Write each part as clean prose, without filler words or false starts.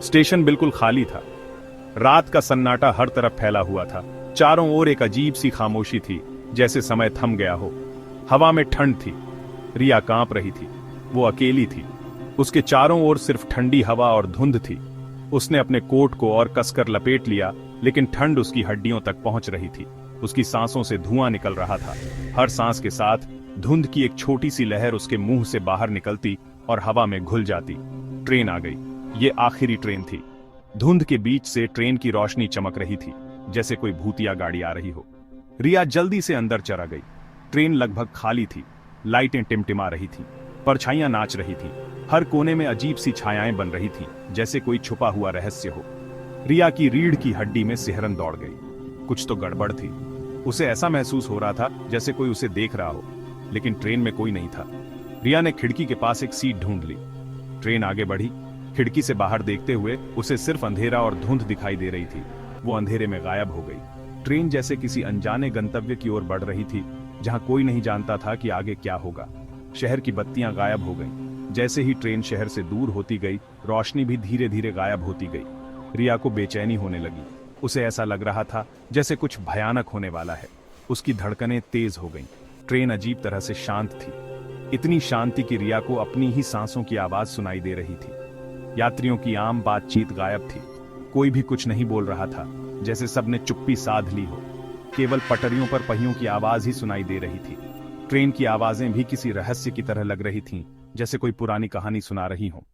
Station बिल्कुल खाली था। रात का सन्नाटा हर तरफ फैला हुआ था। चारों ओर एक अजीब सी खामोशी थी, जैसे समय थम गया हो। हवा में ठंड थी। रिया कांप रही थी। वो अकेली थी। उसके चारों ओर सिर्फ ठंडी हवा और धुंध थी। उसने अपने कोट को और कसकर लपेट लिया, लेकिन ठंड उसकी हड्डियों तक पहुंच रही थी। उसकी सांसों से धुआं निकल रहा था। हर सांस के साथ धुंध की एक छोटी सी लहर उसके मुंह से बाहर निकलती और हवा में घुल जाती। ट्रेन आ गई। ये आखिरी ट्रेन थी। धुंध के बीच से ट्रेन की रोशनी चमक रही थी, जैसे कोई भूतिया गाड़ी आ रही हो। रिया जल्दी से अंदर चला गई। ट्रेन लगभग खाली थी। लाइटें टिमटिमा रही थीं, परछाइयां नाच रही थीं। हर कोने में अजीब सी छायाएं बन रही थीं, जैसे कोई छुपा हुआ रहस्य हो। रिया की रीढ़ की हड्डी में सिहरन दौड़ गई। कुछ तो गड़बड़ थी। उसे ऐसा महसूस हो रहा था जैसे कोई उसे देख रहा हो, लेकिन ट्रेन में कोई नहीं था। रिया ने खिड़की के पास एक सीट ढूंढ ली। ट्रेन आगे बढ़ी। खिड़की से बाहर देखते हुए उसे सिर्फ अंधेरा और धुंध दिखाई दे रही थी। वो अंधेरे में गायब हो गई। ट्रेन जैसे किसी अनजाने गंतव्य की ओर बढ़ रही थी, जहां कोई नहीं जानता था कि आगे क्या होगा। शहर की बत्तियां गायब हो गईं। जैसे ही ट्रेन शहर से दूर होती गई, रोशनी भी धीरे धीरे गायब होती गई। रिया को बेचैनी होने लगी। उसे ऐसा लग रहा था जैसे कुछ भयानक होने वाला है। उसकी धड़कनें तेज हो गईं। ट्रेन अजीब तरह से शांत थी। इतनी शांति कि रिया को अपनी ही सांसों की आवाज सुनाई दे रही थी। यात्रियों की आम बातचीत गायब थी। कोई भी कुछ नहीं बोल रहा था, जैसे सबने चुप्पी साध ली हो। केवल पटरियों पर पहियों की आवाज ही सुनाई दे रही थी। ट्रेन की आवाजें भी किसी रहस्य की तरह लग रही थीं, जैसे कोई पुरानी कहानी सुना रही हो।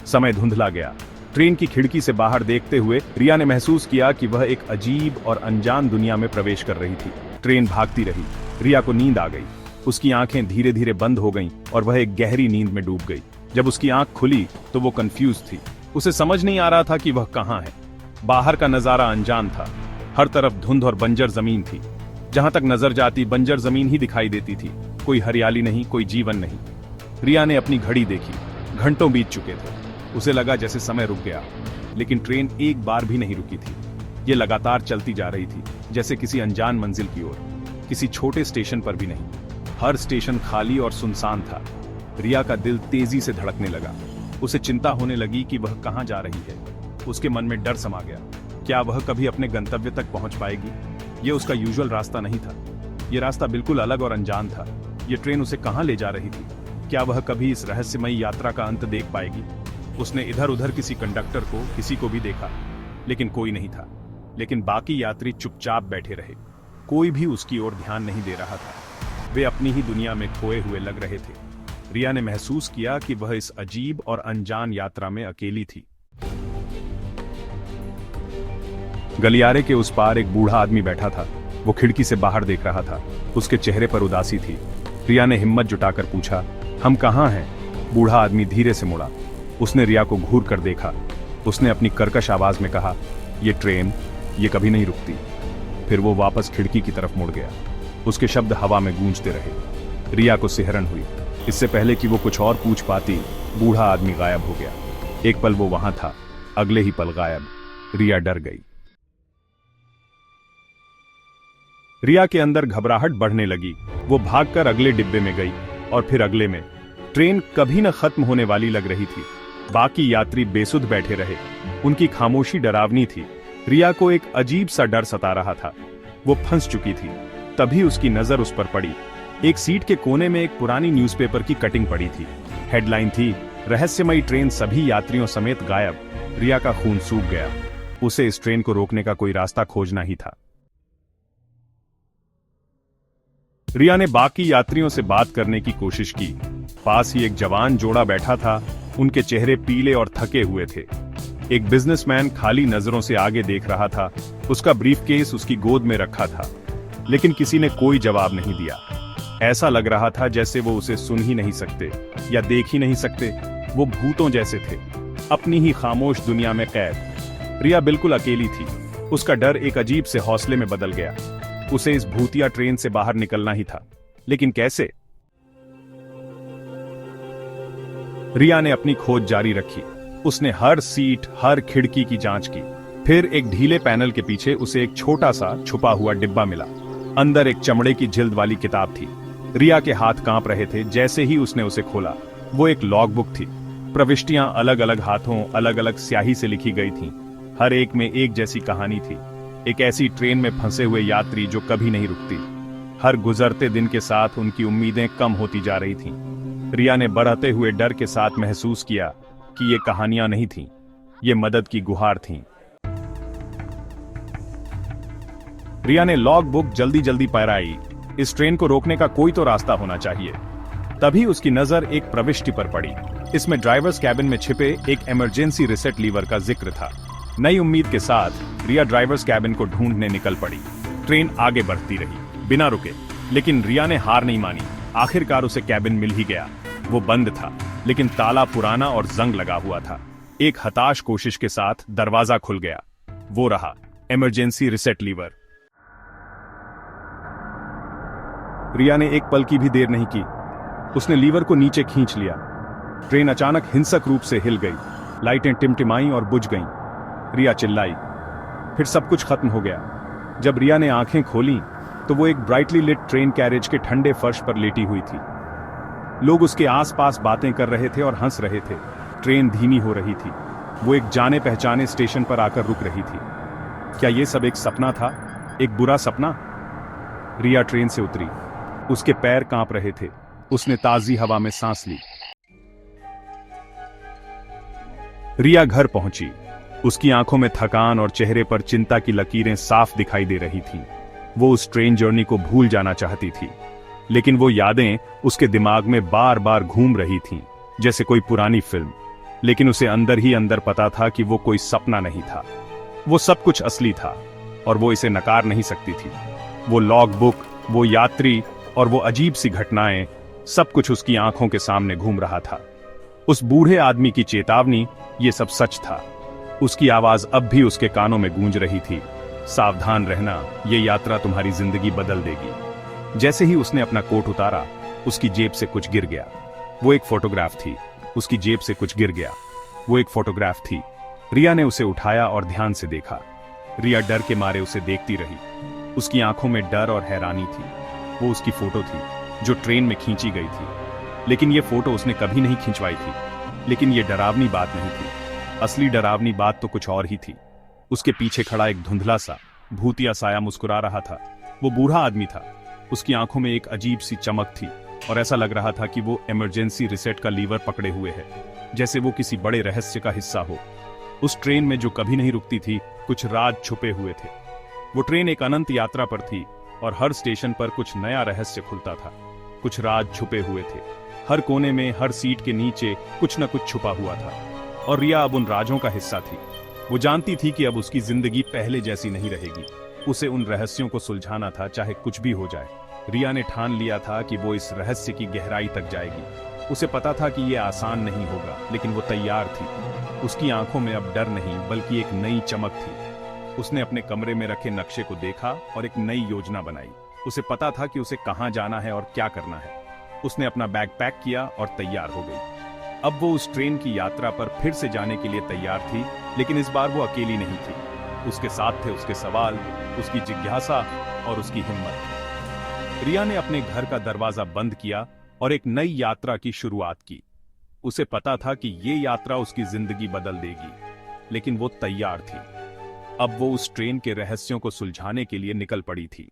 समय धुंधला गया। ट्रेन की खिड़की से बाहर देखते हुए रिया ने महसूस किया कि वह एक अजीब और अनजान दुनिया में प्रवेश कर रही थी। ट्रेन भागती रही। रिया को नींद आ गई। उसकी आंखें धीरे धीरे बंद हो गईं और वह एक गहरी नींद में डूब गई। जब उसकी आंख खुली तो वो कंफ्यूज थी। उसे समझ नहीं आ रहा था कि वह कहां है। बाहर का नजारा अनजान था। हर तरफ धुंध और बंजर जमीन थी। जहां तक नजर जाती बंजर जमीन ही दिखाई देती थी। कोई हरियाली नहीं, कोई जीवन नहीं। रिया ने अपनी घड़ी देखी। घंटों बीत चुके थे। उसे लगा जैसे समय रुक गया, लेकिन ट्रेन एक बार भी नहीं रुकी थी। ये लगातार चलती जा रही थी, जैसे किसी अनजान मंजिल की ओर। किसी छोटे स्टेशन पर भी नहीं। हर स्टेशन खाली और सुनसान था। रिया का दिल तेजी से धड़कने लगा। उसे चिंता होने लगी कि वह कहां जा रही है। उसके मन में डर समा गया। क्या वह कभी अपने गंतव्य तक पहुंच पाएगी? यह उसका यूजुअल रास्ता नहीं था। यह रास्ता बिल्कुल अलग और अनजान था। यह ट्रेन उसे कहां ले जा रही थी? क्या वह कभी इस रहस्यमयी यात्रा का अंत देख पाएगी? उसने इधर उधर किसी कंडक्टर को, किसी को भी देखा, लेकिन कोई नहीं था। लेकिन बाकी यात्री चुपचाप बैठे रहे। कोई भी उसकी ओर ध्यान नहीं दे रहा था। वे अपनी ही दुनिया में खोए हुए लग रहे थे। रिया ने महसूस किया कि वह इस अजीब और अनजान यात्रा में अकेली थी। गलियारे के उस पार एक बूढ़ा आदमी बैठा था। वो खिड़की से बाहर देख रहा था। उसके चेहरे पर उदासी थी। रिया ने हिम्मत जुटाकर पूछा, हम कहां हैं? बूढ़ा आदमी धीरे से मुड़ा। उसने रिया को घूर कर देखा। उसने अपनी कर्कश आवाज में कहा, ये ट्रेन, ये कभी नहीं रुकती। फिर वो वापस खिड़की की तरफ मुड़ गया। उसके शब्द हवा में गूंजते रहे। रिया को सिहरन हुई। इससे पहले कि वो कुछ और पूछ पाती, बूढ़ा आदमी गायब हो गया। एक पल वो वहां था, अगले ही पल गायब। रिया डर गई। रिया के अंदर घबराहट बढ़ने लगी। वो भागकर अगले डिब्बे में गई और फिर अगले में। ट्रेन कभी न खत्म होने वाली लग रही थी। बाकी यात्री बेसुध बैठे रहे। उनकी खामोशी डरावनी थी। रिया को एक अजीब सा डर सता रहा था। वो फंस चुकी थी। तभी उसकी नजर उस पर पड़ी। एक सीट के कोने में एक पुरानी न्यूज़पेपर की कटिंग पड़ी थी। हेडलाइन थी, रहस्यमयी ट्रेन सभी यात्रियों समेत गायब। रिया का खून सूख गया। उसे इस ट्रेन को रोकने का कोई रास्ता खोजना ही था। रिया ने बाकी यात्रियों से बात करने की कोशिश की। पास ही एक जवान जोड़ा बैठा था। उनके चेहरे पीले और थके हुए थे। एक बिजनेसमैन खाली नजरों से आगे देख रहा था। उसका ब्रीफकेस उसकी गोद में रखा था, लेकिन किसी ने कोई जवाब नहीं दिया। ऐसा लग रहा था जैसे वो उसे सुन ही नहीं सकते या देख ही नहीं सकते। वो भूतों जैसे थे, अपनी ही खामोश दुनिया में कैद। रिया बिल्कुल अकेली थी। उसका डर एक अजीब से हौसले में बदल गया। उसे इस भूतिया ट्रेन से बाहर निकलना ही था, लेकिन कैसे? रिया ने अपनी खोज जारी रखी। उसने हर सीट, हर खिड़की की जांच की। फिर एक ढीले पैनल के पीछे उसे एक छोटा सा छुपा हुआ डिब्बा मिला। अंदर एक चमड़े की जिल्द वाली किताब थी। रिया के हाथ कांप रहे थे जैसे ही उसने उसे खोला। वो एक लॉग बुक थी। प्रविष्टियां अलग अलग हाथों अलग अलग स्याही से लिखी गई थीं। हर एक में एक जैसी कहानी थी, एक ऐसी ट्रेन में फंसे हुए यात्री जो कभी नहीं रुकती। हर गुजरते दिन के साथ उनकी उम्मीदें कम होती जा रही थीं। रिया ने बढ़ते हुए डर के साथ महसूस किया कि ये कहानियां नहीं थीं, ये मदद की गुहार थीं। रिया ने लॉग बुक जल्दी जल्दी पहराई। इस ट्रेन को रोकने का कोई तो रास्ता होना चाहिए। तभी उसकी नजर एक प्रविष्टि पर पड़ी। इसमें ड्राइवर्स कैबिन में छिपे एक इमरजेंसी रिसेट लीवर का जिक्र था। नई उम्मीद के साथ रिया ड्राइवर्स कैबिन को ढूंढने निकल पड़ी। ट्रेन आगे बढ़ती रही बिना रुके, लेकिन रिया ने हार नहीं मानी। आखिरकार उसे कैबिन मिल ही गया। वो बंद था, लेकिन ताला पुराना और जंग लगा हुआ था। एक हताश कोशिश के साथ दरवाजा खुल गया। वो रहा इमरजेंसी रिसेट लीवर। रिया ने एक पल की भी देर नहीं की। उसने लीवर को नीचे खींच लिया। ट्रेन अचानक हिंसक रूप से हिल गई। लाइटें टिमटिमाईं और बुझ गईं। रिया चिल्लाई। फिर सब कुछ खत्म हो गया। जब रिया ने आंखें खोलीं, तो वो एक ब्राइटली लिट ट्रेन कैरेज के ठंडे फर्श पर लेटी हुई थी। लोग उसके आसपास बातें कर रहे थे और हंस रहे थे। ट्रेन धीमी हो रही थी। वो एक जाने पहचाने स्टेशन पर आकर रुक रही थी। क्या ये सब एक सपना था, एक बुरा सपना? रिया ट्रेन से उतरी। उसके पैर कांप रहे थे। उसने ताजी हवा में सांस ली। रिया घर पहुंची। उसकी आंखों में थकान और चेहरे पर चिंता की लकीरें साफ दिखाई दे रही थीं। वो उस ट्रेन जर्नी को भूल जाना चाहती थी, लेकिन वो यादें उसके दिमाग में बार बार घूम रही थीं, जैसे कोई पुरानी फिल्म। लेकिन उसे अंदर ही अंदर पता था कि वो कोई सपना नहीं था। वो सब कुछ असली था और वो इसे नकार नहीं सकती थी। वो लॉग बुक, वो यात्री और वो अजीब सी घटनाएं, सब कुछ उसकी आंखों के सामने घूम रहा था। उस बूढ़े आदमी की चेतावनी, ये सब सच था। उसकी आवाज अब भी उसके कानों में गूंज रही थी। सावधान रहना, ये यात्रा तुम्हारी जिंदगी बदल देगी। जैसे ही उसने अपना कोट उतारा, उसकी जेब से कुछ गिर गया। वो एक फोटोग्राफ थी। उसकी जेब से कुछ गिर गया। वो एक फोटोग्राफ थी। रिया ने उसे उठाया और ध्यान से देखा। रिया डर के मारे उसे देखती रही। उसकी आंखों में डर और हैरानी थी। वो उसकी फोटो थी जो ट्रेन में खींची गई थी, लेकिन ये फोटो उसने कभी नहीं खिंचवाई थी। लेकिन ये डरावनी बात नहीं थी। असली डरावनी बात तो कुछ और ही थी। उसके पीछे खड़ा एक धुंधला सा भूतिया साया मुस्कुरा रहा था। वो बूढ़ा आदमी था। उसकी आंखों में एक अजीब सी चमक थी और ऐसा लग रहा था कि वो इमरजेंसी रिसेट का लीवर पकड़े हुए है, जैसे वो किसी बड़े रहस्य का हिस्सा हो। उस ट्रेन में जो कभी नहीं रुकती थी, कुछ राज छुपे हुए थे। वो ट्रेन एक अनंत यात्रा पर थी और हर स्टेशन पर कुछ नया रहस्य खुलता था। कुछ राज छुपे हुए थे। हर कोने में, हर सीट के नीचे कुछ न कुछ छुपा हुआ था और रिया अब उन राजों का हिस्सा थी। वो जानती थी कि अब उसकी जिंदगी पहले जैसी नहीं रहेगी। उसे उन रहस्यों को सुलझाना था, चाहे कुछ भी हो जाए। रिया ने ठान लिया था कि वो इस रहस्य की गहराई तक जाएगी। उसे पता था कि ये आसान नहीं होगा, लेकिन वो तैयार थी। उसकी आंखों में अब डर नहीं, बल्कि एक नई चमक थी। उसने अपने कमरे में रखे नक्शे को देखा और एक नई योजना बनाई। उसे पता था कि उसे कहां जाना है और क्या करना है। उसने अपना बैग पैक किया और तैयार हो गई। अब वो उस ट्रेन की यात्रा पर फिर से जाने के लिए तैयार थी, लेकिन इस बार वो अकेली नहीं थी। उसके साथ थे उसके सवाल, उसकी जिज्ञासा और उसकी हिम्मत। रिया ने अपने घर का दरवाजा बंद किया और एक नई यात्रा की शुरुआत की। उसे पता था कि ये यात्रा उसकी जिंदगी बदल देगी, लेकिन वो तैयार थी। अब वो उस ट्रेन के रहस्यों को सुलझाने के लिए निकल पड़ी थी।